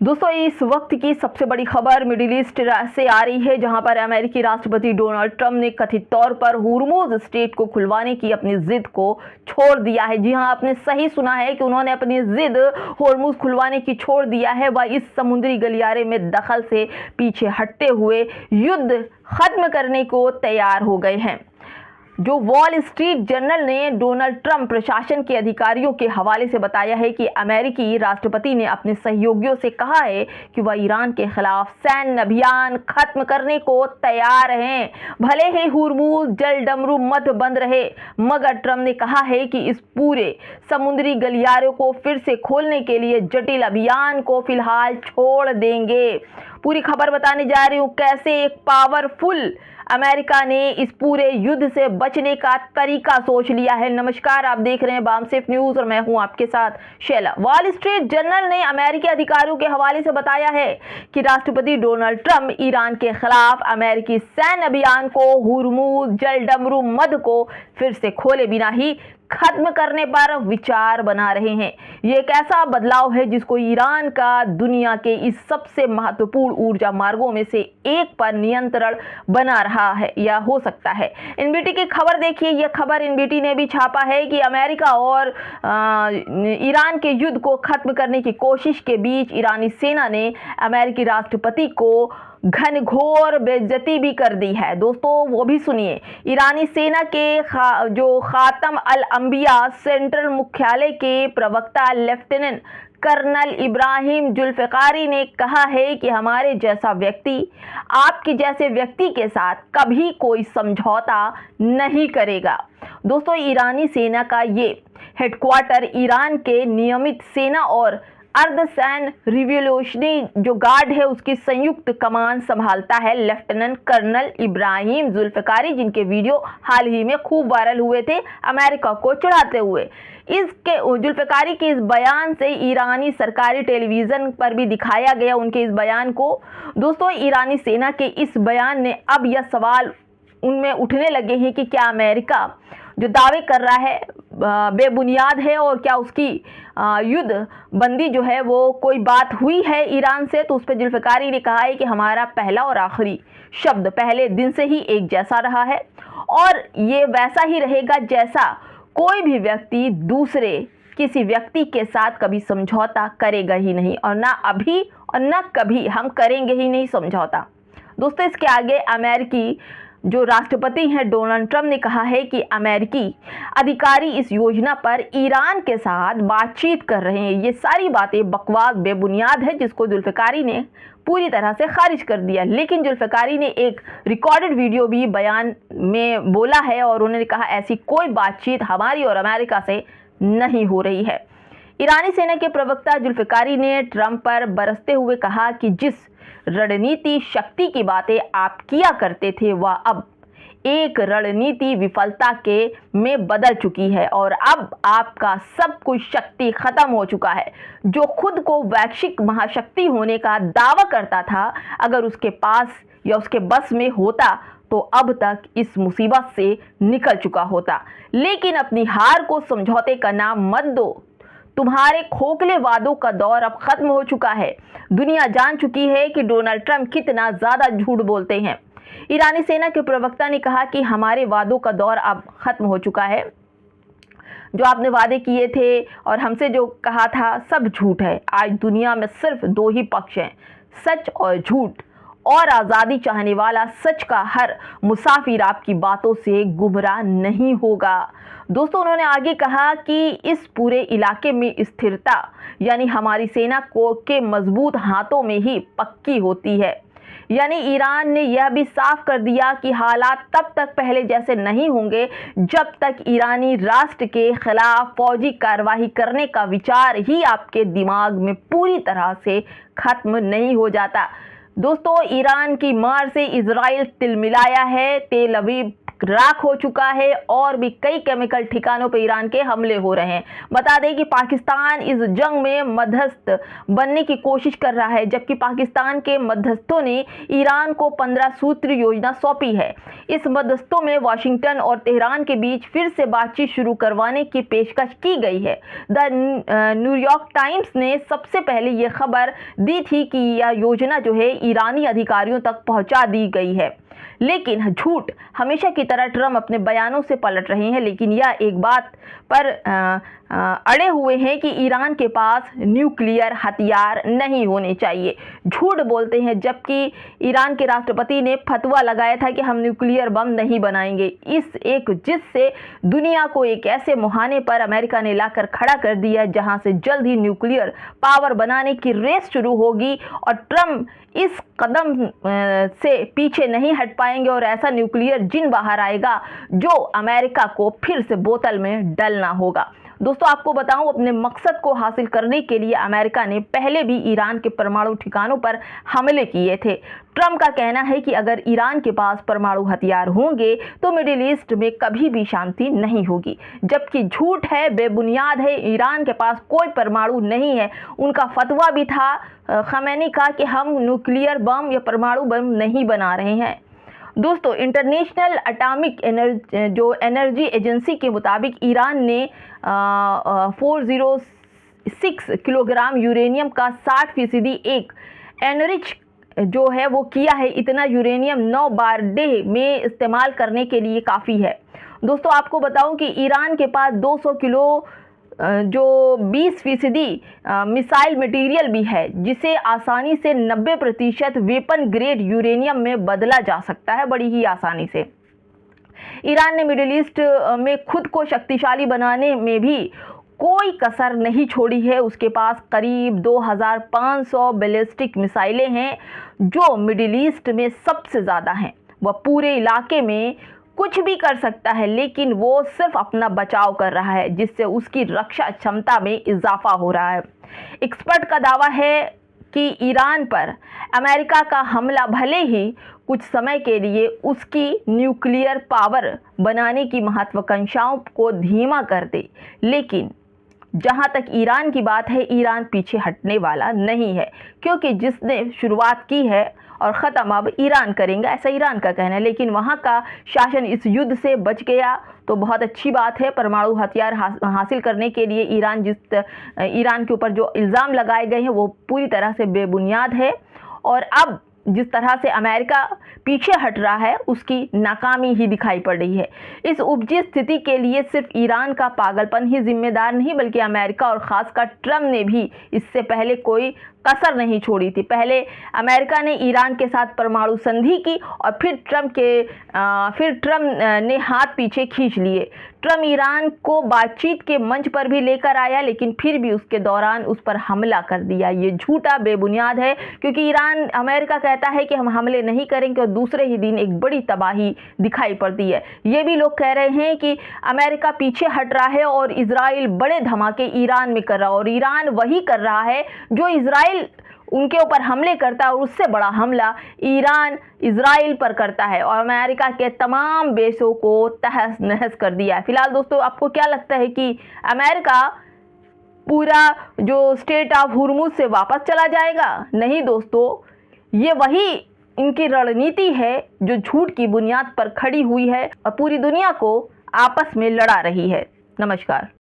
दोस्तों इस वक्त की सबसे बड़ी खबर मिडिल ईस्ट से आ रही है, जहां पर अमेरिकी राष्ट्रपति डोनाल्ड ट्रंप ने कथित तौर पर हुर्मुज स्ट्रेट को खुलवाने की अपनी जिद को छोड़ दिया है। जी हां, आपने सही सुना है कि उन्होंने अपनी जिद हुर्मुज खुलवाने की छोड़ दिया है। वह इस समुद्री गलियारे में दखल से पीछे हटते हुए युद्ध खत्म करने को तैयार हो गए हैं। जो वॉल स्ट्रीट जर्नल ने डोनाल्ड ट्रंप प्रशासन के अधिकारियों के हवाले से बताया है कि अमेरिकी राष्ट्रपति ने अपने सहयोगियों से कहा है कि वह ईरान के खिलाफ सैन्य अभियान खत्म करने को तैयार हैं, भले ही हुर्मुज जल डमरू मत बंद रहे। मगर ट्रंप ने कहा है कि इस पूरे समुद्री गलियारे को फिर से खोलने के लिए जटिल अभियान को फिलहाल छोड़ देंगे। पूरी खबर बताने जा रही हूँ कैसे एक पावरफुल अमेरिका ने इस पूरे युद्ध से बचने का तरीका सोच लिया है। नमस्कार, आप देख रहे हैं बामसेफ न्यूज और मैं हूं आपके साथ शैला। वॉल स्ट्रीट जर्नल ने अमेरिकी अधिकारियों के हवाले से बताया है कि राष्ट्रपति डोनाल्ड ट्रंप ईरान के खिलाफ अमेरिकी सैन्य अभियान को हुर्मुज जल डमरू मद को फिर से खोले बिना ही खत्म करने पर विचार बना रहे हैं। ये एक ऐसा बदलाव है जिसको ईरान का दुनिया के इस सबसे महत्वपूर्ण ऊर्जा मार्गों में से एक पर नियंत्रण बना रहा है या हो सकता है। एनबीटी की खबर देखिए, यह खबर एनबीटी ने भी छापा है कि अमेरिका और ईरान के युद्ध को खत्म करने की कोशिश के बीच ईरानी सेना ने अमेरिकी राष्ट्रपति को घनघोर बेइज्जती भी कर दी है। दोस्तों वो भी सुनिए। ईरानी सेना के जो खातम अल अंबिया सेंट्रल मुख्यालय के प्रवक्ता लेफ्टिनेंट कर्नल इब्राहिम जुल्फिकारी ने कहा है कि हमारे जैसा व्यक्ति आपके जैसे व्यक्ति के साथ कभी कोई समझौता नहीं करेगा। दोस्तों ईरानी सेना का ये हेडक्वार्टर ईरान के नियमित सेना और अर्धसैन्य रिवॉल्यूशनरी जो गार्ड है उसकी संयुक्त कमान संभालता है। लेफ्टिनेंट कर्नल इब्राहिम जुल्फिकारी, जिनके वीडियो हाल ही में खूब वायरल हुए थे अमेरिका को चढ़ाते हुए, इसके जुल्फिकारी के इस बयान से ईरानी सरकारी टेलीविजन पर भी दिखाया गया उनके इस बयान को। दोस्तों ईरानी सेना के इस बयान ने अब यह सवाल उनमें उठने लगे हैं कि क्या अमेरिका जो दावे कर रहा है बेबुनियाद है और क्या उसकी युद्ध बंदी जो है वो कोई बात हुई है ईरान से। तो उस पर जुल्फिकारी ने कहा है कि हमारा पहला और आखिरी शब्द पहले दिन से ही एक जैसा रहा है और ये वैसा ही रहेगा जैसा कोई भी व्यक्ति दूसरे किसी व्यक्ति के साथ कभी समझौता करेगा ही नहीं, और ना अभी और ना कभी हम करेंगे ही नहीं समझौता। दोस्तों इसके आगे अमेरिकी जो राष्ट्रपति हैं डोनाल्ड ट्रंप ने कहा है कि अमेरिकी अधिकारी इस योजना पर ईरान के साथ बातचीत कर रहे हैं। ये सारी बातें बकवास बेबुनियाद है, जिसको जुल्फिकारी ने पूरी तरह से खारिज कर दिया। लेकिन जुल्फिकारी ने एक रिकॉर्डेड वीडियो भी बयान में बोला है और उन्होंने कहा ऐसी कोई बातचीत हमारी और अमेरिका से नहीं हो रही है। ईरानी सेना के प्रवक्ता जुल्फिकारी ने ट्रंप पर बरसते हुए कहा कि जिस रणनीति शक्ति की बातें आप किया करते थे वह अब एक रणनीति विफलता के में बदल चुकी है और अब आपका सब कुछ शक्ति खत्म हो चुका है। जो खुद को वैश्विक महाशक्ति होने का दावा करता था, अगर उसके पास या उसके बस में होता तो अब तक इस मुसीबत से निकल चुका होता। लेकिन अपनी हार को समझौते का नाम मत दो। तुम्हारे खोखले वादों का दौर अब खत्म हो चुका है। दुनिया जान चुकी है कि डोनाल्ड ट्रंप कितना ज्यादा झूठ बोलते हैं। ईरानी सेना के प्रवक्ता ने कहा कि हमारे वादों का दौर अब खत्म हो चुका है। जो आपने वादे किए थे और हमसे जो कहा था सब झूठ है। आज दुनिया में सिर्फ दो ही पक्ष हैं, सच और झूठ, और आज़ादी चाहने वाला सच का हर मुसाफिर आपकी बातों से गुमराह नहीं होगा। दोस्तों उन्होंने आगे कहा कि इस पूरे इलाके में स्थिरता यानी हमारी सेना को के मजबूत हाथों में ही पक्की होती है। यानी ईरान ने यह भी साफ कर दिया कि हालात तब तक पहले जैसे नहीं होंगे जब तक ईरानी राष्ट्र के खिलाफ फौजी कार्रवाई करने का विचार ही आपके दिमाग में पूरी तरह से खत्म नहीं हो जाता। दोस्तों, ईरान की मार से इजराइल तिलमिलाया है, तेल अवीव राख हो चुका है और भी कई केमिकल ठिकानों पर ईरान के हमले हो रहे हैं। बता दें कि पाकिस्तान इस जंग में मध्यस्थ बनने की कोशिश कर रहा है, जबकि पाकिस्तान के मध्यस्थों ने ईरान को 15 सूत्री योजना सौंपी है। इस मध्यस्थों में वाशिंगटन और तेहरान के बीच फिर से बातचीत शुरू करवाने की पेशकश की गई है। द न्यूयॉर्क टाइम्स ने सबसे पहले यह खबर दी थी कि यह योजना जो है ईरानी अधिकारियों तक पहुंचा दी गई है, लेकिन झूठ हमेशा की तरह ट्रम्प अपने बयानों से पलट रहे हैं। लेकिन यह एक बात पर अड़े हुए हैं कि ईरान के पास न्यूक्लियर हथियार नहीं होने चाहिए। झूठ बोलते हैं, जबकि ईरान के राष्ट्रपति ने फतवा लगाया था कि हम न्यूक्लियर बम नहीं बनाएंगे। जिससे दुनिया को एक ऐसे मुहाने पर अमेरिका ने लाकर खड़ा कर दिया जहां से जल्द ही न्यूक्लियर पावर बनाने की रेस शुरू होगी और ट्रम्प इस कदम से पीछे नहीं हट पाएंगे और ऐसा न्यूक्लियर जिन बाहर आएगा जो अमेरिका को फिर से बोतल में डलना होगा। दोस्तों, आपको बताऊं, अपने मकसद को हासिल करने के लिए अमेरिका ने पहले भी ईरान के परमाणु ठिकानों पर हमले किए थे। ट्रम्प का कहना है कि अगर ईरान के पास परमाणु हथियार होंगे तो मिडिल ईस्ट में कभी भी शांति नहीं होगी, जबकि झूठ है, बेबुनियाद है। ईरान के पास कोई परमाणु नहीं है। उनका फतवा भी था खमेनी का कि हम न्यूक्लियर बम या परमाणु बम नहीं बना रहे हैं। दोस्तों, इंटरनेशनल एटॉमिक एनर्जी एजेंसी के मुताबिक ईरान ने 406 किलोग्राम यूरेनियम का 60% एक एनरिच जो है वो किया है। इतना यूरेनियम 9 बार डे में इस्तेमाल करने के लिए काफ़ी है। दोस्तों, आपको बताऊं कि ईरान के पास 200 किलो जो 20% मिसाइल मटेरियल भी है, जिसे आसानी से 90% वेपन ग्रेड यूरेनियम में बदला जा सकता है, बड़ी ही आसानी से। ईरान ने मिडिल ईस्ट में खुद को शक्तिशाली बनाने में भी कोई कसर नहीं छोड़ी है। उसके पास करीब 2500 बैलिस्टिक मिसाइलें हैं, जो मिडिल ईस्ट में सबसे ज़्यादा हैं। वह पूरे इलाके में कुछ भी कर सकता है, लेकिन वो सिर्फ अपना बचाव कर रहा है, जिससे उसकी रक्षा क्षमता में इजाफा हो रहा है। एक्सपर्ट का दावा है कि ईरान पर अमेरिका का हमला भले ही कुछ समय के लिए उसकी न्यूक्लियर पावर बनाने की महत्वाकांक्षाओं को धीमा कर दे, लेकिन जहां तक ईरान की बात है, ईरान पीछे हटने वाला नहीं है, क्योंकि जिसने शुरुआत की है और ख़त्म अब ईरान करेंगे, ऐसा ईरान का कहना है। लेकिन वहाँ का शासन इस युद्ध से बच गया तो बहुत अच्छी बात है। परमाणु हथियार हासिल करने के लिए ईरान के ऊपर जो इल्ज़ाम लगाए गए हैं वो पूरी तरह से बेबुनियाद है, और अब जिस तरह से अमेरिका पीछे हट रहा है उसकी नाकामी ही दिखाई पड़ रही है। इस उपजी स्थिति के लिए सिर्फ ईरान का पागलपन ही जिम्मेदार नहीं, बल्कि अमेरिका और ख़ासकर ट्रम्प ने भी इससे पहले कोई कसर नहीं छोड़ी थी। पहले अमेरिका ने ईरान के साथ परमाणु संधि की और फिर ट्रम्प ने हाथ पीछे खींच लिए। ट्रम्प ईरान को बातचीत के मंच पर भी लेकर आया, लेकिन फिर भी उसके दौरान उस पर हमला कर दिया। ये झूठा बेबुनियाद है, क्योंकि अमेरिका कहता है कि हम हमले नहीं करेंगे और दूसरे ही दिन एक बड़ी तबाही दिखाई पड़ती है। ये भी लोग कह रहे हैं कि अमेरिका पीछे हट रहा है और इजराइल बड़े धमाके ईरान में कर रहा है, और ईरान वही कर रहा है जो इजराइल उनके ऊपर हमले करता है, और उससे बड़ा हमला ईरान इजराइल पर करता है और अमेरिका के तमाम बेसों को तहस नहस कर दिया है। फिलहाल दोस्तों, आपको क्या लगता है कि अमेरिका पूरा जो स्टेट ऑफ हुर्मुज से वापस चला जाएगा? नहीं दोस्तों, ये वही इनकी रणनीति है जो झूठ की बुनियाद पर खड़ी हुई है और पूरी दुनिया को आपस में लड़ा रही है। नमस्कार।